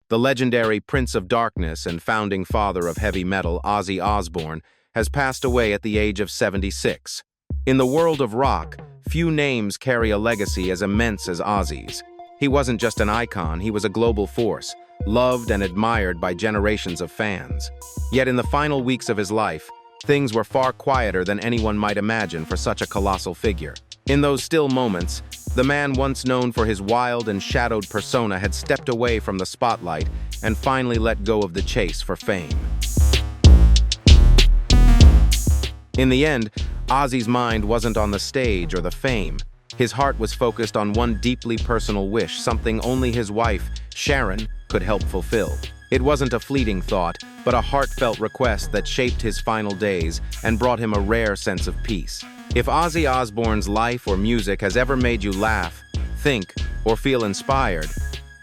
The legendary Prince of Darkness and founding father of heavy metal, Ozzy Osbourne, has passed away at the age of 76. In the world of rock, few names carry a legacy as immense as Ozzy's. He wasn't just an icon, he was a global force, loved and admired by generations of fans. Yet in the final weeks of his life, things were far quieter than anyone might imagine for such a colossal figure. In those still moments, the man once known for his wild and shadowed persona had stepped away from the spotlight and finally let go of the chase for fame. In the end, Ozzy's mind wasn't on the stage or the fame. His heart was focused on one deeply personal wish, something only his wife, Sharon, could help fulfill. It wasn't a fleeting thought, but a heartfelt request that shaped his final days and brought him a rare sense of peace. If Ozzy Osbourne's life or music has ever made you laugh, think, or feel inspired,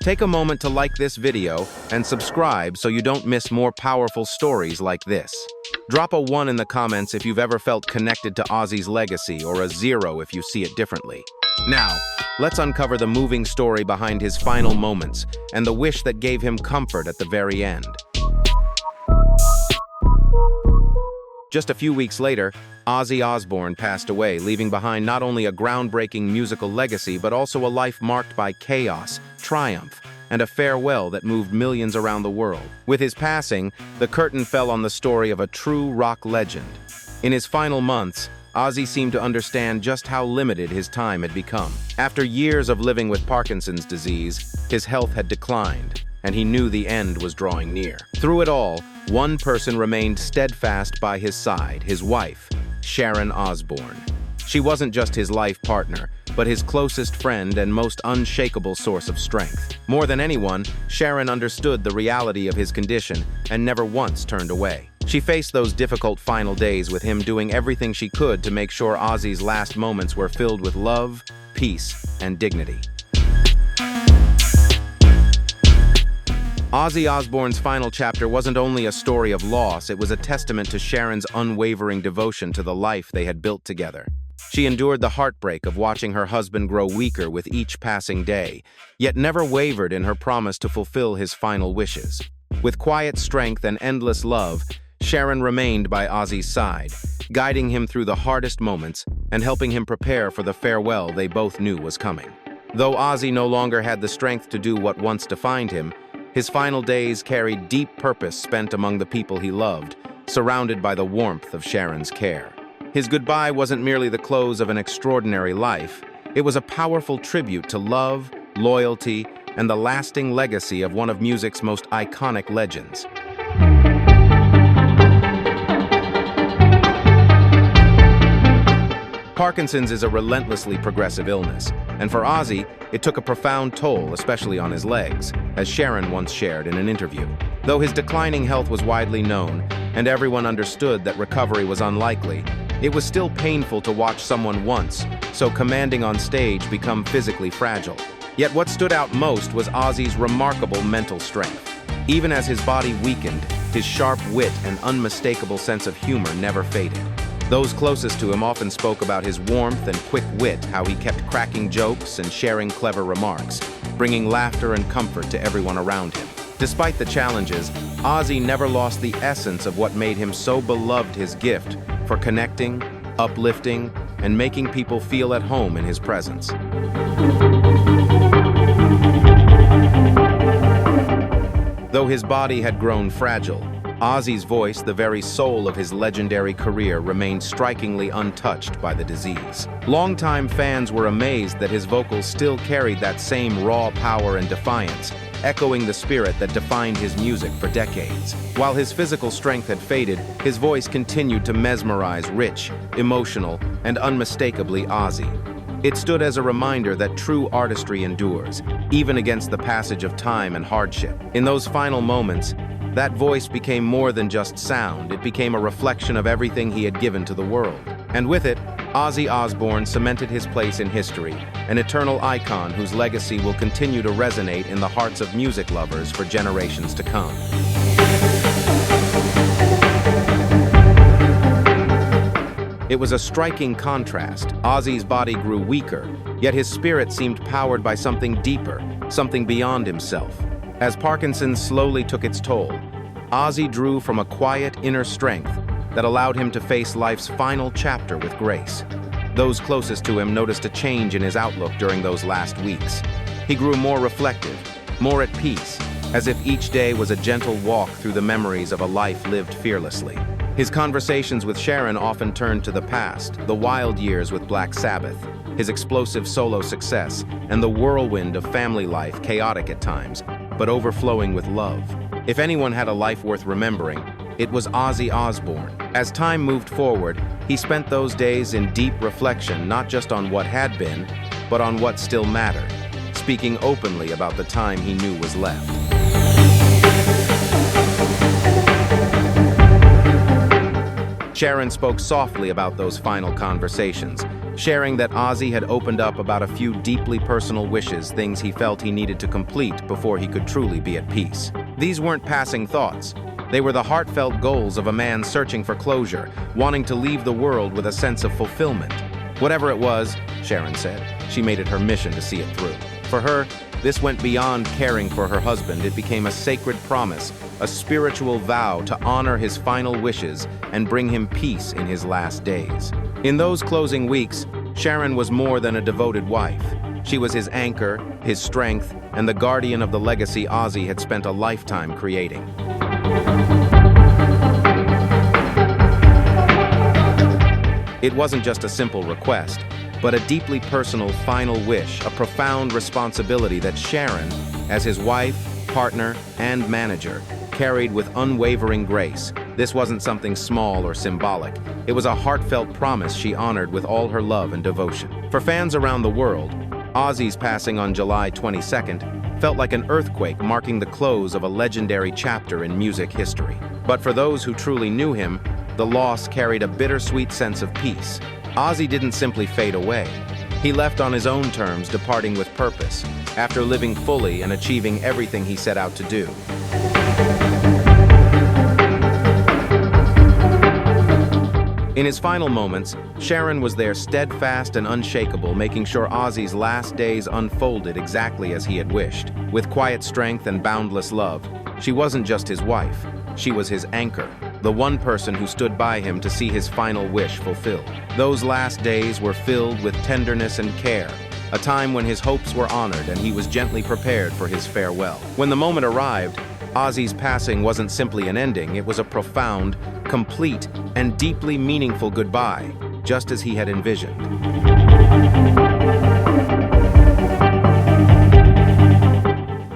take a moment to like this video and subscribe so you don't miss more powerful stories like this. Drop a 1 in the comments if you've ever felt connected to Ozzy's legacy, or a 0 if you see it differently. Now, let's uncover the moving story behind his final moments and the wish that gave him comfort at the very end. Just a few weeks later, Ozzy Osbourne passed away, leaving behind not only a groundbreaking musical legacy but also a life marked by chaos, triumph, and a farewell that moved millions around the world. With his passing, the curtain fell on the story of a true rock legend. In his final months, Ozzy seemed to understand just how limited his time had become. After years of living with Parkinson's disease, his health had declined, and he knew the end was drawing near. Through it all, one person remained steadfast by his side, his wife, Sharon Ozbourne. She wasn't just his life partner, but his closest friend and most unshakable source of strength. More than anyone, Sharon understood the reality of his condition and never once turned away. She faced those difficult final days with him, doing everything she could to make sure Ozzy's last moments were filled with love, peace, and dignity. Ozzy Osbourne's final chapter wasn't only a story of loss, it was a testament to Sharon's unwavering devotion to the life they had built together. She endured the heartbreak of watching her husband grow weaker with each passing day, yet never wavered in her promise to fulfill his final wishes. With quiet strength and endless love, Sharon remained by Ozzy's side, guiding him through the hardest moments and helping him prepare for the farewell they both knew was coming. Though Ozzy no longer had the strength to do what once defined him, his final days carried deep purpose spent among the people he loved, surrounded by the warmth of Sharon's care. His goodbye wasn't merely the close of an extraordinary life, it was a powerful tribute to love, loyalty, and the lasting legacy of one of music's most iconic legends. Parkinson's is a relentlessly progressive illness, and for Ozzy, it took a profound toll, especially on his legs, as Sharon once shared in an interview. Though his declining health was widely known, and everyone understood that recovery was unlikely, it was still painful to watch someone once so commanding on stage become physically fragile. Yet what stood out most was Ozzy's remarkable mental strength. Even as his body weakened, his sharp wit and unmistakable sense of humor never faded. Those closest to him often spoke about his warmth and quick wit, how he kept cracking jokes and sharing clever remarks, bringing laughter and comfort to everyone around him. Despite the challenges, Ozzy never lost the essence of what made him so beloved, his gift for connecting, uplifting, and making people feel at home in his presence. Though his body had grown fragile, Ozzy's voice, the very soul of his legendary career, remained strikingly untouched by the disease. Longtime fans were amazed that his vocals still carried that same raw power and defiance, echoing the spirit that defined his music for decades. While his physical strength had faded, his voice continued to mesmerize, rich, emotional, and unmistakably Ozzy. It stood as a reminder that true artistry endures, even against the passage of time and hardship. In those final moments, that voice became more than just sound, it became a reflection of everything he had given to the world. And with it, Ozzy Osbourne cemented his place in history, an eternal icon whose legacy will continue to resonate in the hearts of music lovers for generations to come. It was a striking contrast. Ozzy's body grew weaker, yet his spirit seemed powered by something deeper, something beyond himself. As Parkinson slowly took its toll, Ozzy drew from a quiet inner strength that allowed him to face life's final chapter with grace. Those closest to him noticed a change in his outlook during those last weeks. He grew more reflective, more at peace, as if each day was a gentle walk through the memories of a life lived fearlessly. His conversations with Sharon often turned to the past, the wild years with Black Sabbath, his explosive solo success, and the whirlwind of family life, chaotic at times, but overflowing with love. If anyone had a life worth remembering, it was Ozzy Osbourne. As time moved forward, he spent those days in deep reflection, not just on what had been, but on what still mattered, speaking openly about the time he knew was left. Sharon spoke softly about those final conversations, sharing that Ozzy had opened up about a few deeply personal wishes, things he felt he needed to complete before he could truly be at peace. These weren't passing thoughts. They were the heartfelt goals of a man searching for closure, wanting to leave the world with a sense of fulfillment. Whatever it was, Sharon said, she made it her mission to see it through. For her, this went beyond caring for her husband. It became a sacred promise, a spiritual vow to honor his final wishes and bring him peace in his last days. In those closing weeks, Sharon was more than a devoted wife. She was his anchor, his strength, and the guardian of the legacy Ozzy had spent a lifetime creating. It wasn't just a simple request, but a deeply personal final wish, a profound responsibility that Sharon, as his wife, partner, and manager, carried with unwavering grace. This wasn't something small or symbolic. It was a heartfelt promise she honored with all her love and devotion. For fans around the world, Ozzy's passing on July 22nd felt like an earthquake marking the close of a legendary chapter in music history. But for those who truly knew him, the loss carried a bittersweet sense of peace. Ozzy didn't simply fade away. He left on his own terms, departing with purpose, after living fully and achieving everything he set out to do. In his final moments, Sharon was there steadfast and unshakable, making sure Ozzy's last days unfolded exactly as he had wished. With quiet strength and boundless love, she wasn't just his wife, she was his anchor, the one person who stood by him to see his final wish fulfilled. Those last days were filled with tenderness and care, a time when his hopes were honored and he was gently prepared for his farewell. When the moment arrived, Ozzy's passing wasn't simply an ending, it was a profound, complete, and deeply meaningful goodbye, just as he had envisioned.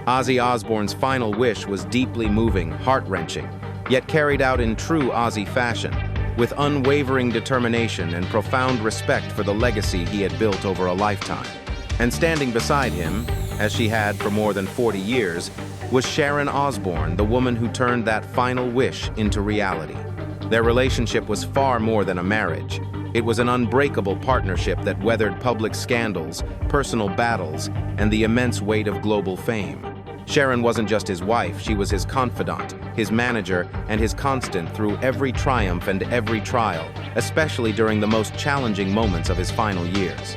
Ozzy Osbourne's final wish was deeply moving, heart-wrenching, yet carried out in true Ozzy fashion, with unwavering determination and profound respect for the legacy he had built over a lifetime. And standing beside him, as she had for more than 40 years, was Sharon Osbourne, the woman who turned that final wish into reality. Their relationship was far more than a marriage. It was an unbreakable partnership that weathered public scandals, personal battles, and the immense weight of global fame. Sharon wasn't just his wife, she was his confidant, his manager, and his constant through every triumph and every trial, especially during the most challenging moments of his final years.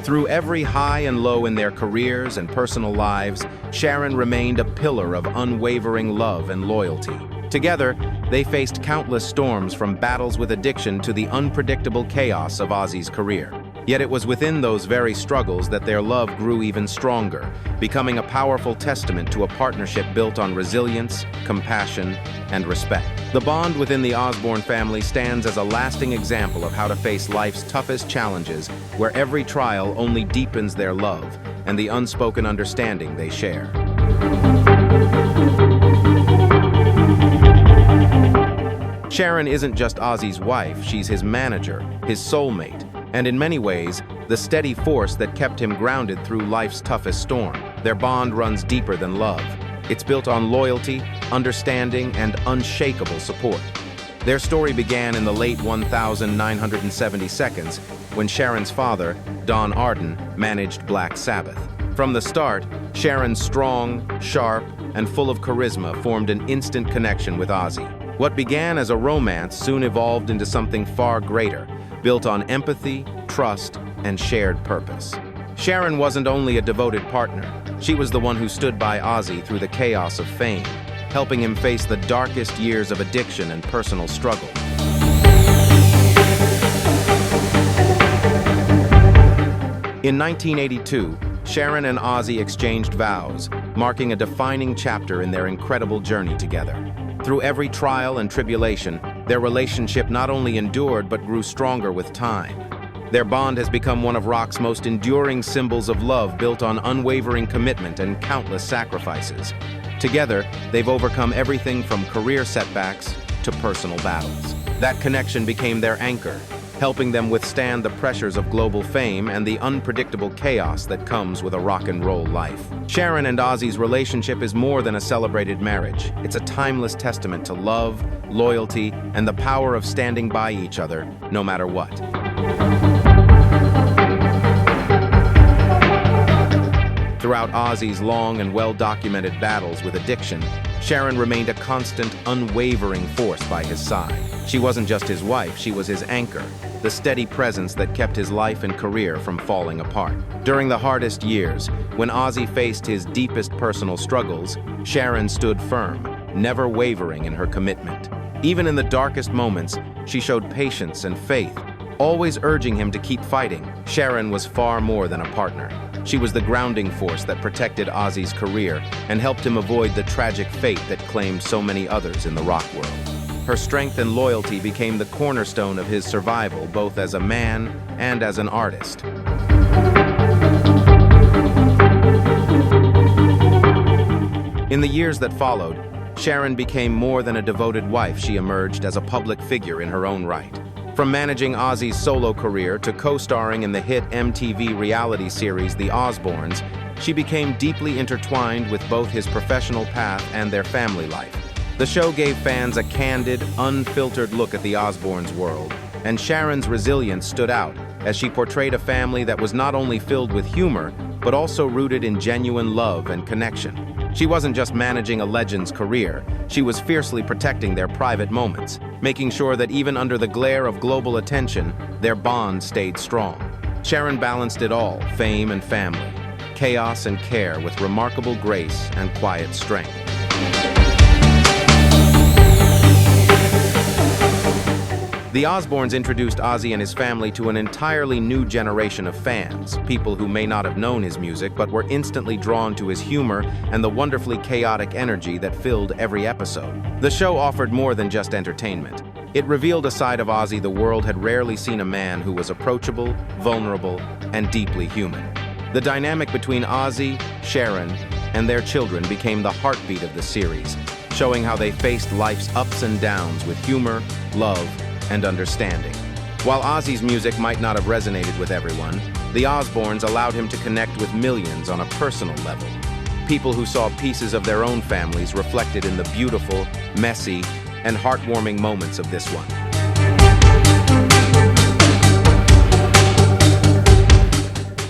Through every high and low in their careers and personal lives, Sharon remained a pillar of unwavering love and loyalty. Together, they faced countless storms, from battles with addiction to the unpredictable chaos of Ozzy's career. Yet it was within those very struggles that their love grew even stronger, becoming a powerful testament to a partnership built on resilience, compassion, and respect. The bond within the Osbourne family stands as a lasting example of how to face life's toughest challenges, where every trial only deepens their love and the unspoken understanding they share. Sharon isn't just Ozzy's wife, she's his manager, his soulmate, and in many ways, the steady force that kept him grounded through life's toughest storm. Their bond runs deeper than love. It's built on loyalty, understanding, and unshakable support. Their story began in the late 1970 seconds, when Sharon's father, Don Arden, managed Black Sabbath. From the start, Sharon's strong, sharp, and full of charisma formed an instant connection with Ozzy. What began as a romance soon evolved into something far greater, built on empathy, trust, and shared purpose. Sharon wasn't only a devoted partner, she was the one who stood by Ozzy through the chaos of fame, helping him face the darkest years of addiction and personal struggle. In 1982, Sharon and Ozzy exchanged vows, marking a defining chapter in their incredible journey together. Through every trial and tribulation, their relationship not only endured but grew stronger with time. Their bond has become one of rock's most enduring symbols of love, built on unwavering commitment and countless sacrifices. Together, they've overcome everything from career setbacks to personal battles. That connection became their anchor, helping them withstand the pressures of global fame and the unpredictable chaos that comes with a rock and roll life. Sharon and Ozzy's relationship is more than a celebrated marriage. It's a timeless testament to love, loyalty, and the power of standing by each other, no matter what. Throughout Ozzy's long and well-documented battles with addiction, Sharon remained a constant, unwavering force by his side. She wasn't just his wife, she was his anchor, the steady presence that kept his life and career from falling apart. During the hardest years, when Ozzy faced his deepest personal struggles, Sharon stood firm, never wavering in her commitment. Even in the darkest moments, she showed patience and faith, always urging him to keep fighting. Sharon was far more than a partner. She was the grounding force that protected Ozzy's career and helped him avoid the tragic fate that claimed so many others in the rock world. Her strength and loyalty became the cornerstone of his survival, both as a man and as an artist. In the years that followed, Sharon became more than a devoted wife. She emerged as a public figure in her own right. From managing Ozzy's solo career to co-starring in the hit MTV reality series The Osbornes, she became deeply intertwined with both his professional path and their family life. The show gave fans a candid, unfiltered look at the Osbornes world, and Sharon's resilience stood out as she portrayed a family that was not only filled with humor, but also rooted in genuine love and connection. She wasn't just managing a legend's career, she was fiercely protecting their private moments, making sure that even under the glare of global attention, their bond stayed strong. Sharon balanced it all, fame and family, chaos and care, with remarkable grace and quiet strength. The Osbournes introduced Ozzy and his family to an entirely new generation of fans, people who may not have known his music but were instantly drawn to his humor and the wonderfully chaotic energy that filled every episode. The show offered more than just entertainment. It revealed a side of Ozzy the world had rarely seen, a man who was approachable, vulnerable, and deeply human. The dynamic between Ozzy, Sharon, and their children became the heartbeat of the series, showing how they faced life's ups and downs with humor, love, and understanding. While Ozzy's music might not have resonated with everyone, the Osbournes allowed him to connect with millions on a personal level. People who saw pieces of their own families reflected in the beautiful, messy, and heartwarming moments of this one.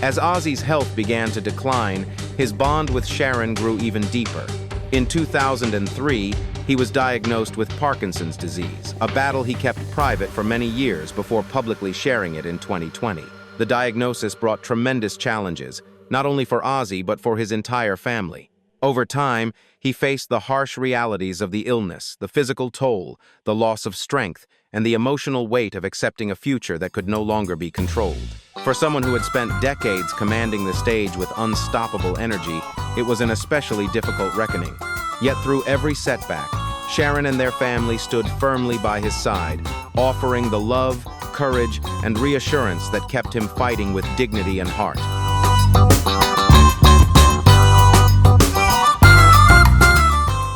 As Ozzy's health began to decline, his bond with Sharon grew even deeper. In 2003, he was diagnosed with Parkinson's disease, a battle he kept private for many years before publicly sharing it in 2020. The diagnosis brought tremendous challenges, not only for Ozzy but for his entire family. Over time, he faced the harsh realities of the illness, the physical toll, the loss of strength, and the emotional weight of accepting a future that could no longer be controlled. For someone who had spent decades commanding the stage with unstoppable energy, it was an especially difficult reckoning. Yet through every setback, Sharon and their family stood firmly by his side, offering the love, courage, and reassurance that kept him fighting with dignity and heart.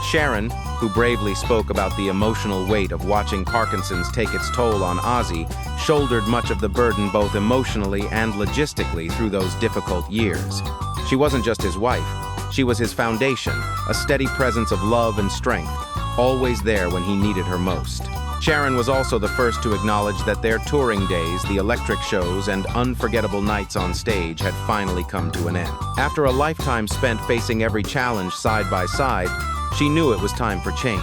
Sharon, who bravely spoke about the emotional weight of watching Parkinson's take its toll on Ozzy, shouldered much of the burden both emotionally and logistically through those difficult years. She wasn't just his wife, she was his foundation, a steady presence of love and strength, always there when he needed her most. Sharon was also the first to acknowledge that their touring days, the electric shows, and unforgettable nights on stage had finally come to an end. After a lifetime spent facing every challenge side by side, she knew it was time for change.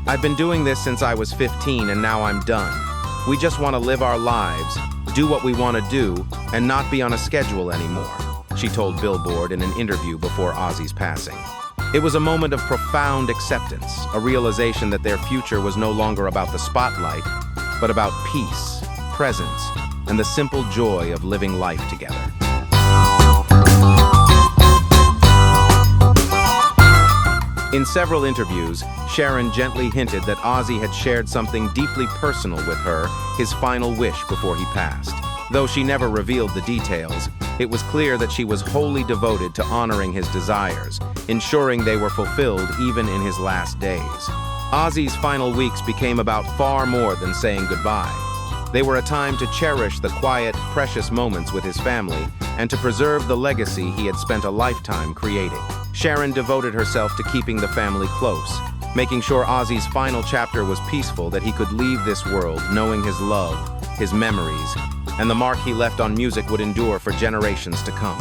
"I've been doing this since I was 15 and now I'm done. We just want to live our lives, do what we want to do, and not be on a schedule anymore," she told Billboard in an interview before Ozzy's passing. It was a moment of profound acceptance, a realization that their future was no longer about the spotlight, but about peace, presence, and the simple joy of living life together. In several interviews, Sharon gently hinted that Ozzy had shared something deeply personal with her, his final wish before he passed. Though she never revealed the details, it was clear that she was wholly devoted to honoring his desires, ensuring they were fulfilled even in his last days. Ozzy's final weeks became about far more than saying goodbye. They were a time to cherish the quiet, precious moments with his family and to preserve the legacy he had spent a lifetime creating. Sharon devoted herself to keeping the family close, making sure Ozzy's final chapter was peaceful, that he could leave this world knowing his love, his memories, and the mark he left on music would endure for generations to come.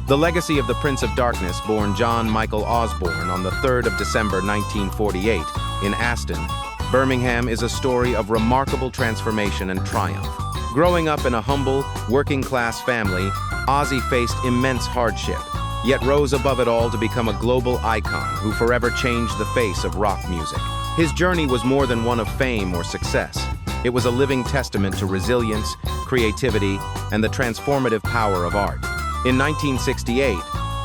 The legacy of the Prince of Darkness, born John Michael Osborne on the 3rd of December 1948 in Aston, Birmingham, is a story of remarkable transformation and triumph. Growing up in a humble, working-class family, Ozzy faced immense hardship, yet rose above it all to become a global icon who forever changed the face of rock music. His journey was more than one of fame or success. It was a living testament to resilience, creativity, and the transformative power of art. In 1968,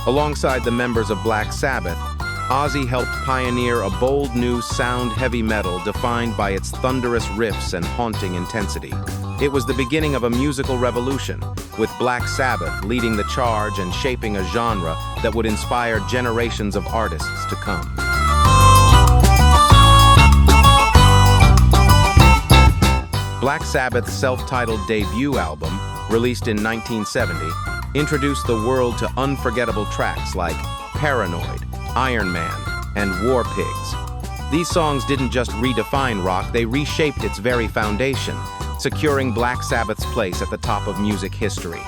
alongside the members of Black Sabbath, Ozzy helped pioneer a bold new sound heavy metal defined by its thunderous riffs and haunting intensity. It was the beginning of a musical revolution, with Black Sabbath leading the charge and shaping a genre that would inspire generations of artists to come. Black Sabbath's self-titled debut album, released in 1970, introduced the world to unforgettable tracks like Paranoid, Iron Man, and War Pigs. These songs didn't just redefine rock, they reshaped its very foundation, securing Black Sabbath's place at the top of music history.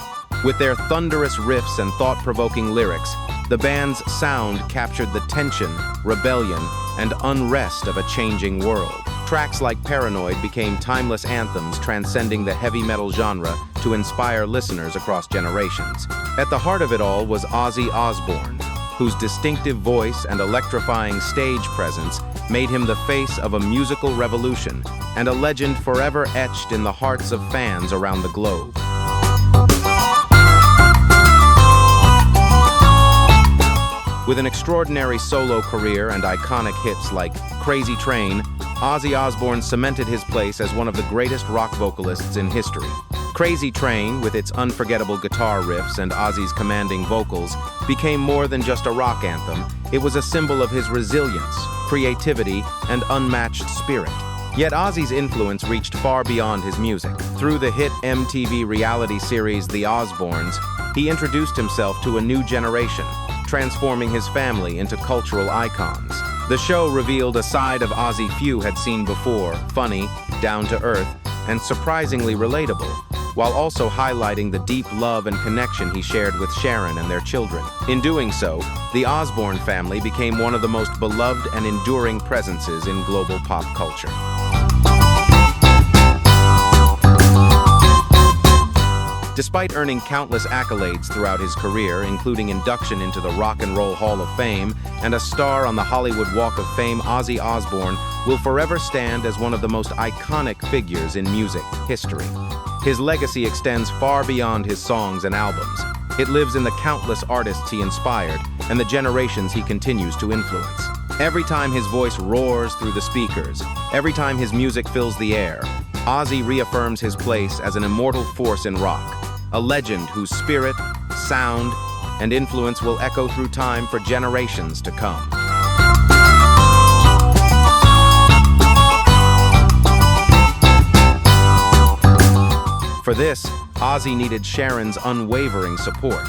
With their thunderous riffs and thought-provoking lyrics, the band's sound captured the tension, rebellion, and unrest of a changing world. Tracks like Paranoid became timeless anthems transcending the heavy metal genre to inspire listeners across generations. At the heart of it all was Ozzy Osbourne, whose distinctive voice and electrifying stage presence made him the face of a musical revolution and a legend forever etched in the hearts of fans around the globe. With an extraordinary solo career and iconic hits like Crazy Train, Ozzy Osbourne cemented his place as one of the greatest rock vocalists in history. Crazy Train, with its unforgettable guitar riffs and Ozzy's commanding vocals, became more than just a rock anthem. It was a symbol of his resilience, creativity, and unmatched spirit. Yet Ozzy's influence reached far beyond his music. Through the hit MTV reality series The Osbornes, he introduced himself to a new generation, transforming his family into cultural icons. The show revealed a side of Ozzy few had seen before, funny, down-to-earth, and surprisingly relatable, while also highlighting the deep love and connection he shared with Sharon and their children. In doing so, the Osborne family became one of the most beloved and enduring presences in global pop culture. Despite earning countless accolades throughout his career, including induction into the Rock and Roll Hall of Fame and a star on the Hollywood Walk of Fame, Ozzy Osbourne will forever stand as one of the most iconic figures in music history. His legacy extends far beyond his songs and albums. It lives in the countless artists he inspired and the generations he continues to influence. Every time his voice roars through the speakers, every time his music fills the air, Ozzy reaffirms his place as an immortal force in rock, a legend whose spirit, sound, and influence will echo through time for generations to come. For this, Ozzy needed Sharon's unwavering support.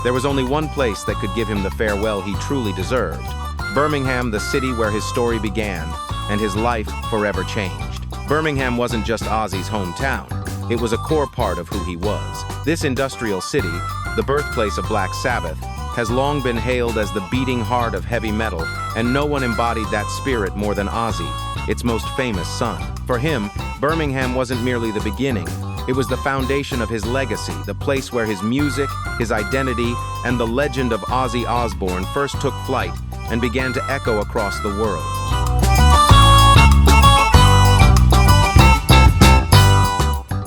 There was only one place that could give him the farewell he truly deserved: Birmingham, the city where his story began and his life forever changed. Birmingham wasn't just Ozzy's hometown. It was a core part of who he was. This industrial city, the birthplace of Black Sabbath, has long been hailed as the beating heart of heavy metal, and no one embodied that spirit more than Ozzy, its most famous son. For him, Birmingham wasn't merely the beginning. It was the foundation of his legacy, the place where his music, his identity, and the legend of Ozzy Osbourne first took flight and began to echo across the world.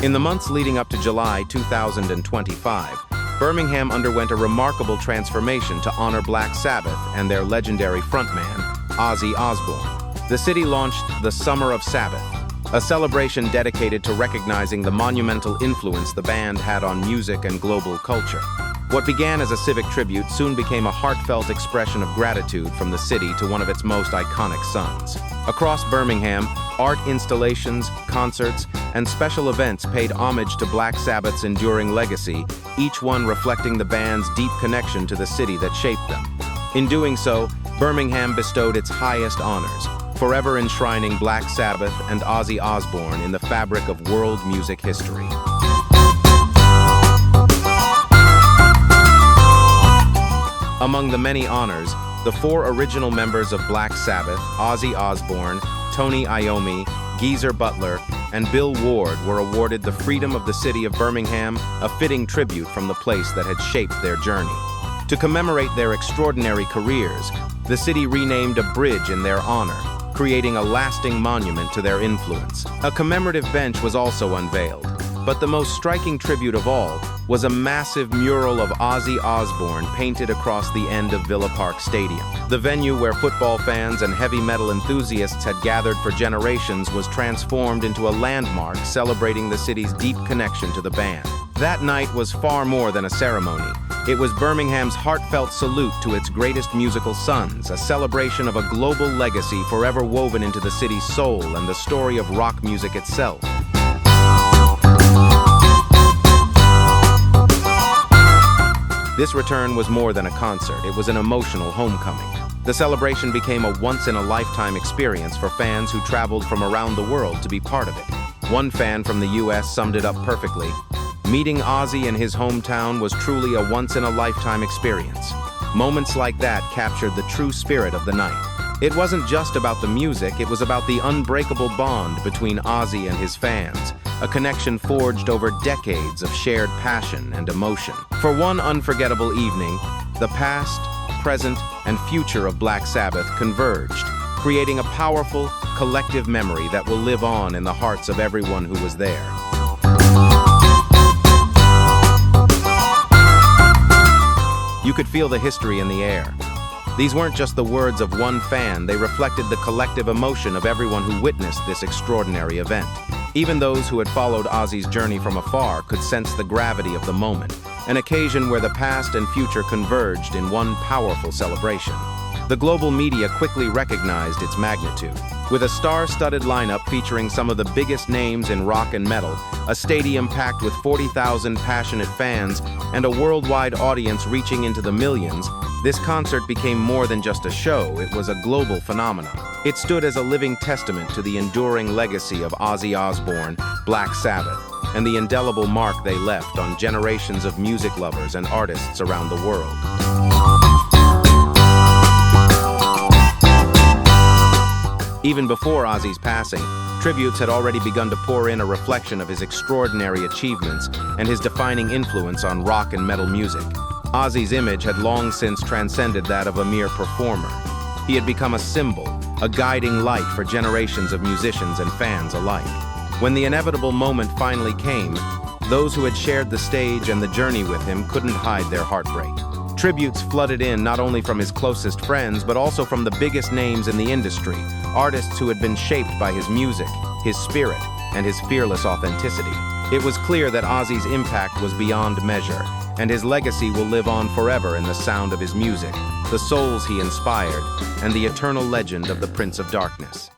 In the months leading up to July 2025, Birmingham underwent a remarkable transformation to honor Black Sabbath and their legendary frontman, Ozzy Osbourne. The city launched the Summer of Sabbath, a celebration dedicated to recognizing the monumental influence the band had on music and global culture. What began as a civic tribute soon became a heartfelt expression of gratitude from the city to one of its most iconic sons. Across Birmingham, art installations, concerts, and special events paid homage to Black Sabbath's enduring legacy, each one reflecting the band's deep connection to the city that shaped them. In doing so, Birmingham bestowed its highest honors, forever enshrining Black Sabbath and Ozzy Osbourne in the fabric of world music history. Among the many honors, the four original members of Black Sabbath, Ozzy Osbourne, Tony Iommi, Geezer Butler, and Bill Ward, were awarded the Freedom of the City of Birmingham, a fitting tribute from the place that had shaped their journey. To commemorate their extraordinary careers, the city renamed a bridge in their honor, creating a lasting monument to their influence. A commemorative bench was also unveiled, but the most striking tribute of all was a massive mural of Ozzy Osbourne painted across the end of Villa Park Stadium. The venue where football fans and heavy metal enthusiasts had gathered for generations was transformed into a landmark celebrating the city's deep connection to the band. That night was far more than a ceremony. It was Birmingham's heartfelt salute to its greatest musical sons, a celebration of a global legacy forever woven into the city's soul and the story of rock music itself. This return was more than a concert, it was an emotional homecoming. The celebration became a once-in-a-lifetime experience for fans who traveled from around the world to be part of it. One fan from the US summed it up perfectly: "Meeting Ozzy in his hometown was truly a once-in-a-lifetime experience." Moments like that captured the true spirit of the night. It wasn't just about the music, it was about the unbreakable bond between Ozzy and his fans, a connection forged over decades of shared passion and emotion. For one unforgettable evening, the past, present, and future of Black Sabbath converged, creating a powerful, collective memory that will live on in the hearts of everyone who was there. You could feel the history in the air. These weren't just the words of one fan, they reflected the collective emotion of everyone who witnessed this extraordinary event. Even those who had followed Ozzy's journey from afar could sense the gravity of the moment, an occasion where the past and future converged in one powerful celebration. The global media quickly recognized its magnitude. With a star-studded lineup featuring some of the biggest names in rock and metal, a stadium packed with 40,000 passionate fans, and a worldwide audience reaching into the millions, this concert became more than just a show, it was a global phenomenon. It stood as a living testament to the enduring legacy of Ozzy Osbourne, Black Sabbath, and the indelible mark they left on generations of music lovers and artists around the world. Even before Ozzy's passing, tributes had already begun to pour in a reflection of his extraordinary achievements and his defining influence on rock and metal music. Ozzy's image had long since transcended that of a mere performer. He had become a symbol, a guiding light for generations of musicians and fans alike. When the inevitable moment finally came, those who had shared the stage and the journey with him couldn't hide their heartbreak. Tributes flooded in not only from his closest friends, but also from the biggest names in the industry, artists who had been shaped by his music, his spirit, and his fearless authenticity. It was clear that Ozzy's impact was beyond measure, and his legacy will live on forever in the sound of his music, the souls he inspired, and the eternal legend of the Prince of Darkness.